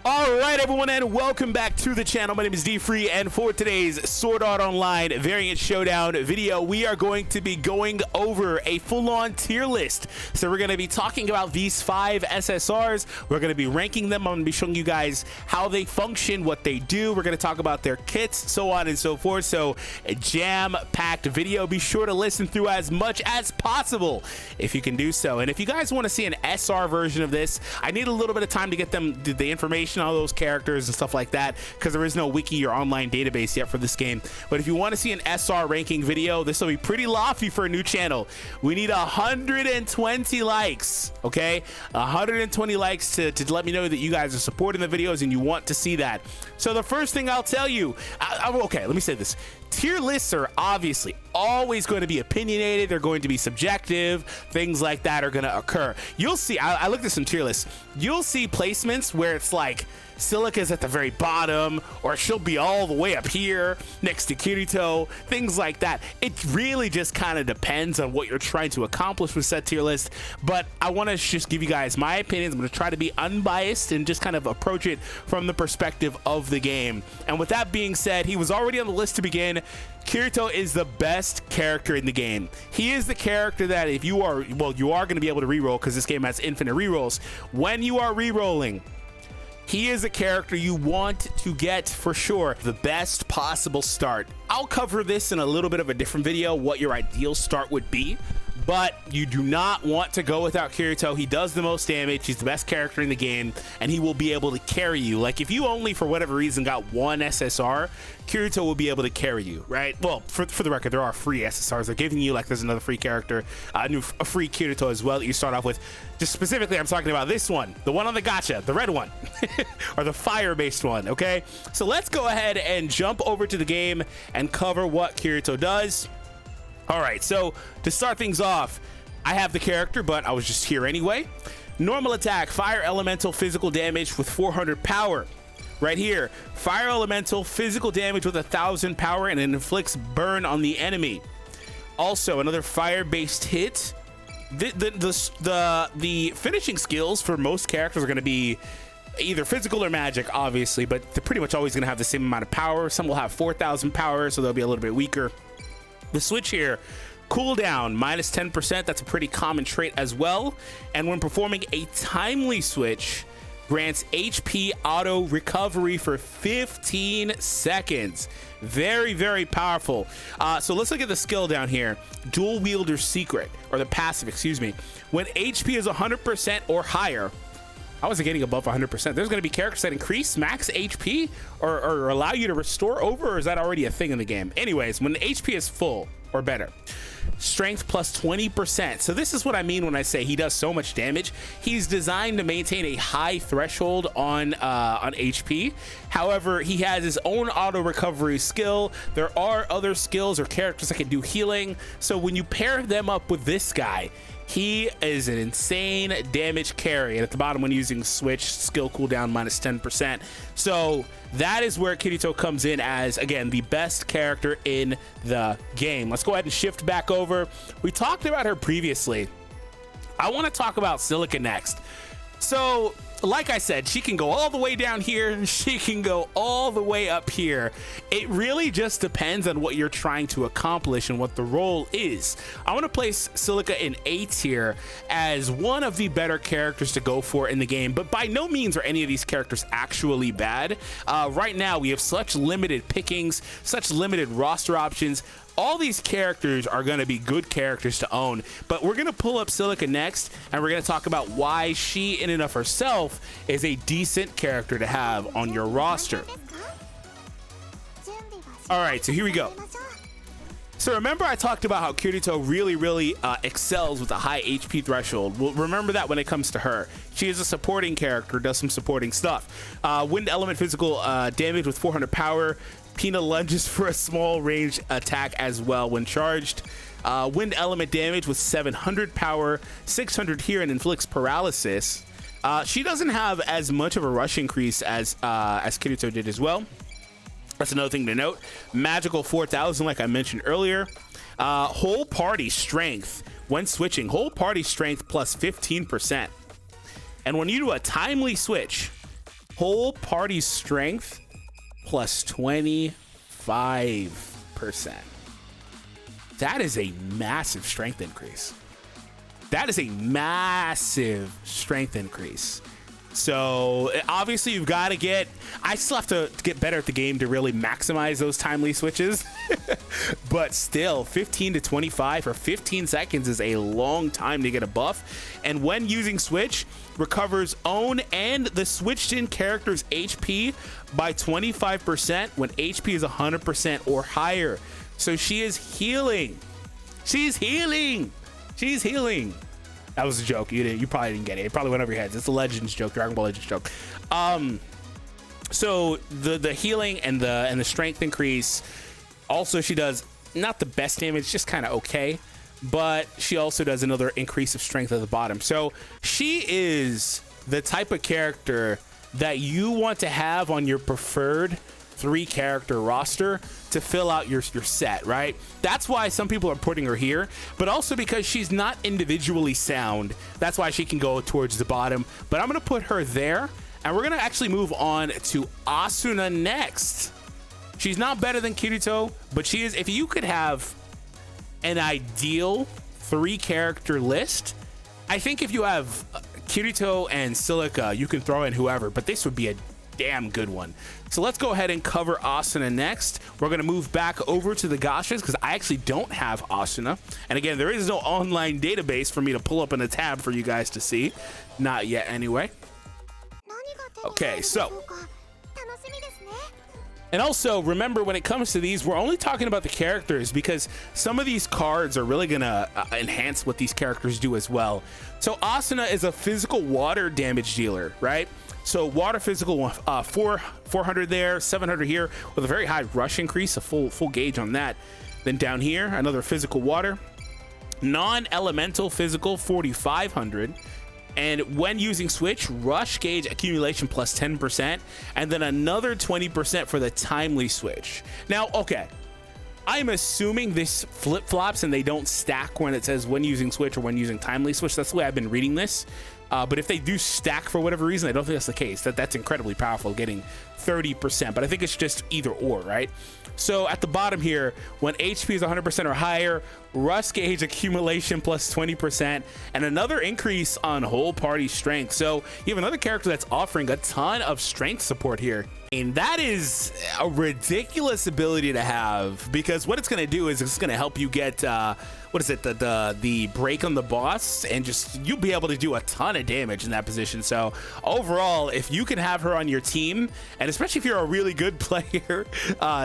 All right, everyone, and welcome back to the channel. My name is DFree, and for today's Sword Art Online Variant Showdown video, we are going to be going over a full-on tier list. So we're going to be talking about these 5 SSRs. We're going to be ranking them. I'm going to be showing you guys how they function, what they do. We're going to talk about their kits, so on and so forth. So a jam-packed video. Be sure to listen through as much as possible if you can do so. And if you guys want to see an SR version of this, I need a little bit of time to get them the information on those characters and stuff like that, because there is no wiki or online database yet for this game. But if you want to see an SR ranking video, this will be pretty lofty for a new channel. We need 120 likes, okay? 120 likes to let me know that you guys are supporting the videos and you want to see that. So the first thing I'll tell you, okay, let me say this. Tier lists are obviously always going to be opinionated. They're going to be subjective. Things like that are going to occur. You'll see, I looked at some tier lists. You'll see placements where it's like Silica's at the very bottom, or she'll be all the way up here next to Kirito, things like that. It really just kind of depends on what you're trying to accomplish with said tier list. But I want to just give you guys my opinions. I'm going to try to be unbiased and just kind of approach it from the perspective of the game. And with that being said, he was already on the list to begin. Kirito is the best character in the game. He is the character that if you are, well, you are going to be able to reroll, because this game has infinite rerolls. When you are rerolling, he is a character you want to get for sure the best possible start. I'll cover this in a little bit of a different video, what your ideal start would be. But you do not want to go without Kirito. He does the most damage. He's the best character in the game, and he will be able to carry you. Like, if you only, for whatever reason, got one SSR, Kirito will be able to carry you, right? Well, for the record, there are free SSRs. They're giving you, like, there's another free character, a free Kirito as well that you start off with. Just specifically, I'm talking about this one, the one on the gacha, the red one, or the fire-based one, okay? So let's go ahead and jump over to the game and cover what Kirito does. All right, so to start things off, I have the character, but I was just here anyway. Normal attack, fire elemental, physical damage with 400 power. Right here, fire elemental, physical damage with 1000 power, and it inflicts burn on the enemy. Also, another fire-based hit. The finishing skills for most characters are going to be either physical or magic, obviously, but they're pretty much always going to have the same amount of power. Some will have 4000 power, so they'll be a little bit weaker. The switch here, cooldown minus 10%. That's a pretty common trait as well. And when performing a timely switch, grants HP auto recovery for 15 seconds. Very, very powerful. So let's look at the skill down here. Dual wielder secret, or the passive, excuse me. When HP is 100% or higher, I wasn't getting above 100%. There's going to be characters that increase max HP or allow you to restore over, or is that already a thing in the game? Anyways, when the HP is full or better, strength plus 20%. So this is what I mean when I say he does so much damage. He's designed to maintain a high threshold on HP. However, he has his own auto recovery skill. There are other skills or characters that can do healing. So when you pair them up with this guy, he is an insane damage carry. And at the bottom, when using switch, skill cooldown minus 10%. So that is where Kirito comes in as, again, the best character in the game. Let's go ahead and shift back over. We talked about her previously. I want to talk about Silica next. So, like I said, she can go all the way down here. She can go all the way up here. It really just depends on what you're trying to accomplish and what the role is. I want to place Silica in A tier as one of the better characters to go for in the game, but by no means are any of these characters actually bad. Right now, we have such limited pickings, such limited roster options. All these characters are going to be good characters to own, but we're going to pull up Silica next, and we're going to talk about why she in and of herself is a decent character to have on your roster. All right, so here we go. So remember I talked about how Kirito really excels with a high HP threshold. Well, remember that when it comes to her. She is a supporting character, does some supporting stuff. Wind element physical damage with 400 power. Pina lunges for a small range attack as well when charged. Wind element damage with 700 power, 600 here, and inflicts paralysis. She doesn't have as much of a rush increase as Kirito did as well. That's another thing to note. Magical 4000, like I mentioned earlier. Whole party strength when switching. Whole party strength plus 15%. And when you do a timely switch, whole party strength plus 25%. That is a massive strength increase. That is a massive strength increase. So obviously you've got to get, I still have to get better at the game to really maximize those timely switches. But still, 15 to 25 for 15 seconds is a long time to get a buff. And when using switch, recovers own and the switched in character's HP by 25% when HP is 100% or higher. So she is healing. She's healing. She's healing. That was a joke. You probably didn't get it. It probably went over your heads. It's a Legends joke, Dragon Ball Legends joke. So the healing and the strength increase. Also, she does not the best damage, just kind of okay. But she also does another increase of strength at the bottom. So she is the type of character that you want to have on your preferred 3-character roster to fill out your set, right? That's why some people are putting her here, but also because she's not individually sound. That's why she can go towards the bottom, but I'm gonna put her there, and we're gonna actually move on to Asuna next. She's not better than Kirito, but she is, if you could have an ideal 3-character list, I think if you have Kirito and Silica, you can throw in whoever, but this would be a damn good one. So let's go ahead and cover Asuna next. We're going to move back over to the gashas because I actually don't have Asuna. And again, there is no online database for me to pull up in a tab for you guys to see. Not yet anyway. Okay, so. And also, remember, when it comes to these, we're only talking about the characters because some of these cards are really going to enhance what these characters do as well. So Asuna is a physical water damage dealer, right? So water physical, 400 there, 700 here, with a very high rush increase, a full gauge on that. Then down here, another physical water. Non-elemental physical, 4,500. And when using switch, rush gauge accumulation plus 10%, and then another 20% for the timely switch. Now, okay, I'm assuming this flip-flops and they don't stack when it says when using switch or when using timely switch. That's the way I've been reading this. But if they do stack for whatever reason, I don't think that's the case. That's incredibly powerful, getting 30%. But I think it's just either or, right? So at the bottom here, when HP is 100% or higher, rush gauge accumulation plus 20%, and another increase on whole party strength. So you have another character that's offering a ton of strength support here. And that is a ridiculous ability to have, because what it's going to do is it's going to help you get what is it, the break on the boss, and just you'll be able to do a ton of damage in that position. So overall, if you can have her on your team, and especially if you're a really good player,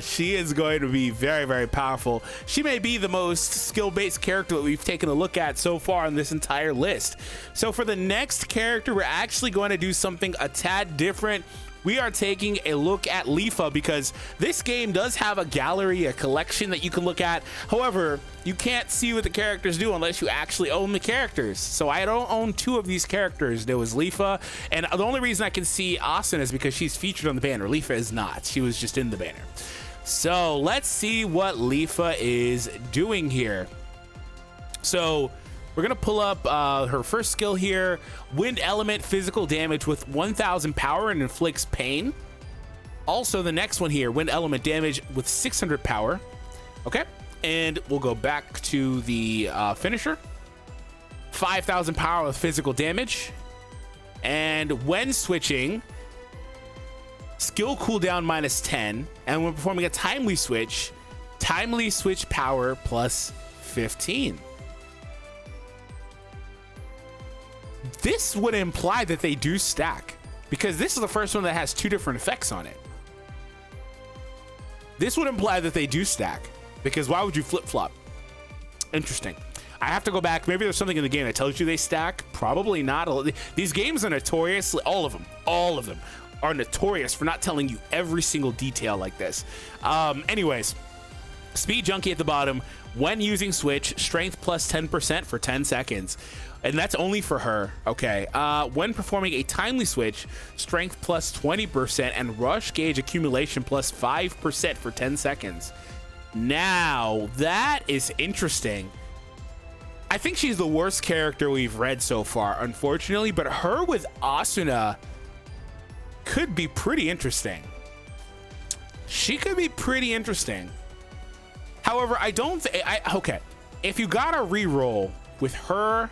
she is going to be very, very powerful. She may be the most skill-based character that we've taken a look at so far on this entire list. So for the next character, we're actually going to do something a tad different. We are taking a look at Leafa, because this game does have a gallery, a collection that you can look at. However, you can't see what the characters do unless you actually own the characters. So I don't own 2 of these characters. There was Leafa, and the only reason I can see Asuna is because she's featured on the banner. Leafa is not. She was just in the banner. So let's see what Leafa is doing here. So we're gonna pull up her first skill here. Wind element physical damage with 1000 power and inflicts pain. Also the next one here, wind element damage with 600 power. Okay, and we'll go back to the finisher. 5000 power with physical damage. And when switching, skill cooldown minus 10. And when performing a timely switch power plus 15. This would imply that they do stack, because this is the first one that has 2 different effects on it. This would imply that they do stack, because why would you flip-flop? Interesting. I have to go back. Maybe there's something in the game that tells you they stack. Probably not. These games are notorious. All of them are notorious for not telling you every single detail like this. Anyways, Speed Junkie at the bottom. When using switch, strength plus 10% for 10 seconds. And that's only for her. Okay. When performing a timely switch, strength plus 20% and rush gauge accumulation plus 5% for 10 seconds. Now, that is interesting. I think she's the worst character we've read so far, unfortunately, but her with Asuna could be pretty interesting. She could be pretty interesting. However, I don't okay. If you got a reroll with her,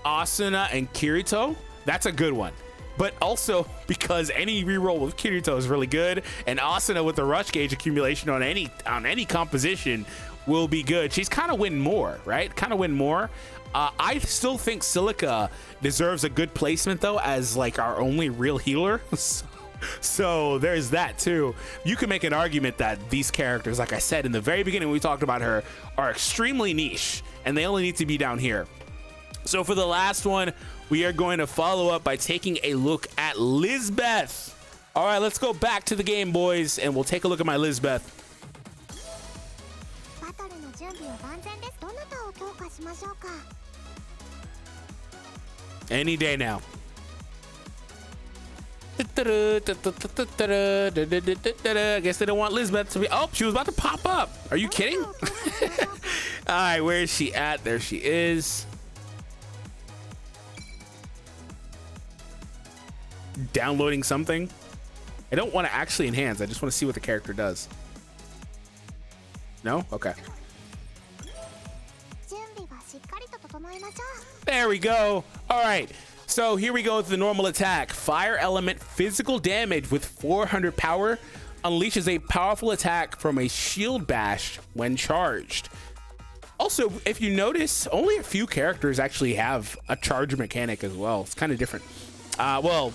Asuna, and Kirito, that's a good one. But also because any reroll with Kirito is really good, and Asuna with the rush gauge accumulation on any composition will be good. She's kind of win more, right? Kind of win more. I still think Silica deserves a good placement though, as like our only real healer. So there's that too. You can make an argument that these characters, like I said in the very beginning when we talked about her, are extremely niche and they only need to be down here. So for the last one, we are going to follow up by taking a look at Lisbeth. All right, let's go back to the game, boys, and we'll take a look at my Lisbeth. Any day now. I guess they don't want Lisbeth to be. Oh, she was about to pop up. Are you kidding? All right, where is she at? There she is. Downloading something. I don't want to actually enhance. I just want to see what the character does. No? Okay. There we go. All right. So here we go with the normal attack. Fire element physical damage with 400 power unleashes a powerful attack from a shield bash when charged. Also, if you notice, only a few characters actually have a charge mechanic as well. It's kind of different. Well,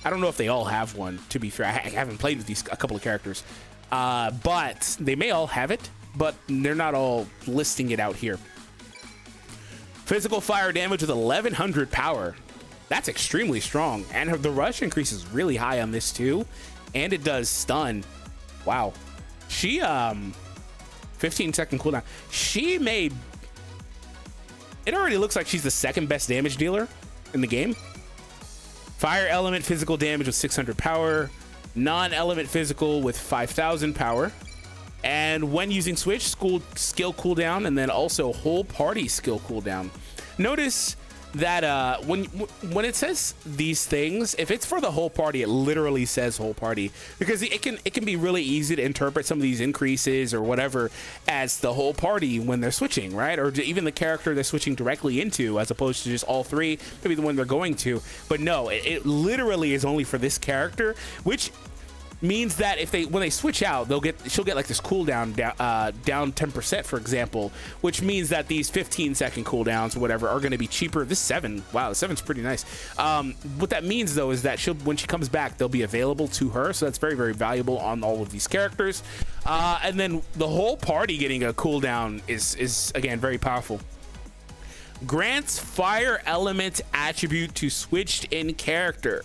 I don't know if they all have one, to be fair. I haven't played with a couple of characters, but they may all have it, but they're not all listing it out here. Physical fire damage with 1100 power. That's extremely strong. And the rush increase is really high on this too. And it does stun. Wow. She, 15-second cooldown. She may... It already looks like she's the second best damage dealer in the game. Fire element physical damage with 600 power. Non-element physical with 5000 power. And when using switch, skill cooldown, and then also whole party skill cooldown. Notice that when it says these things, if it's for the whole party, it literally says whole party, because it can be really easy to interpret some of these increases or whatever as the whole party when they're switching, right? Or even the character they're switching directly into, as opposed to just all three, maybe the one they're going to. But no, it literally is only for this character, which means that when they switch out, she'll get like this cooldown down 10%, for example, which means that these 15-second cooldowns or whatever are going to be cheaper. This 7, wow, the 7's pretty nice. What that means though is that when she comes back, they'll be available to her, so that's very, very valuable on all of these characters. And then the whole party getting a cooldown is again very powerful. Grants fire element attribute to switched in character.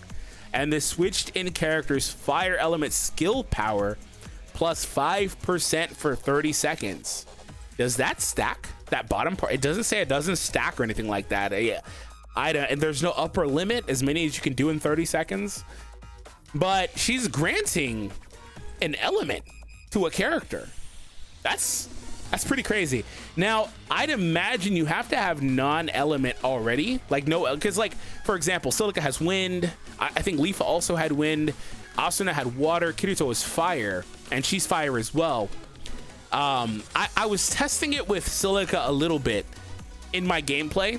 And the switched in character's fire element skill power plus 5% for 30 seconds. Does that stack? That bottom part? It doesn't say it doesn't stack or anything like that. And there's no upper limit, as many as you can do in 30 seconds. But she's granting an element to a character. That's pretty crazy. Now, I'd imagine you have to have non-element already. Like, no, because, like, for example, Silica has wind. I think Leafa also had wind. Asuna had water. Kirito was fire, and she's fire as well. I was testing it with Silica a little bit in my gameplay.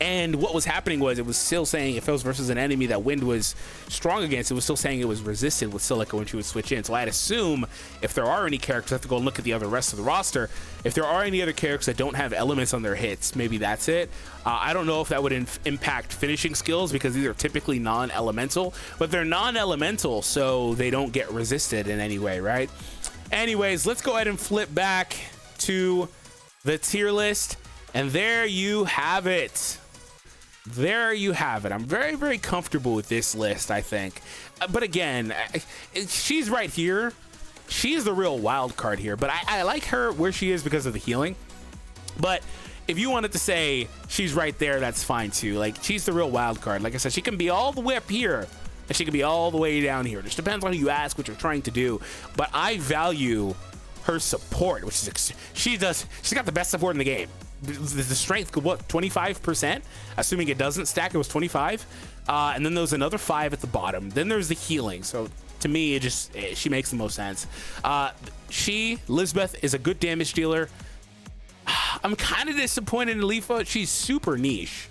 And what was happening was it was still saying if it was versus an enemy that wind was strong against, it was still saying it was resisted with Silica when she would switch in. So I'd assume if there are any characters, I have to go and look at the rest of the roster. If there are any other characters that don't have elements on their hits, maybe that's it. I don't know if that would impact finishing skills, because these are typically non-elemental, but they're non-elemental, so they don't get resisted in any way, right? Anyways, let's go ahead and flip back to the tier list, and there you have it. There you have it. I'm very, very comfortable with this list, I think. But again, she's right here. She's the real wild card here. But I like her where she is because of the healing. But if you wanted to say she's right there, that's fine too. Like, she's the real wild card. Like I said, she can be all the way up here, and she can be all the way down here. It just depends on who you ask, what you're trying to do. But I value her support, which is she's got the best support in the game. The strength, what, 25%? Assuming it doesn't stack, it was 25. and then there's another 5 at the bottom. Then there's the healing. So to me, she makes the most sense. Lisbeth is a good damage dealer. I'm kind of disappointed in Leafa. She's super niche,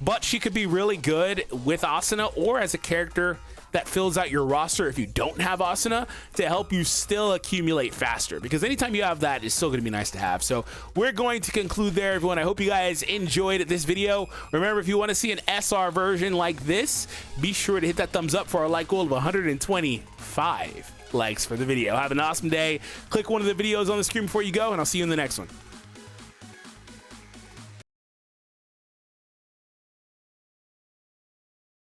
but she could be really good with Asuna or as a character that fills out your roster if you don't have Asuna to help you still accumulate faster, because anytime you have that, it's still going to be nice to have. So we're going to conclude there, everyone. I hope you guys enjoyed this video. Remember, if you want to see an SR version like this, be sure to hit that thumbs up for our like goal of 125 likes for the video. Have an awesome day. Click one of the videos on the screen before you go, and I'll see you in the next one.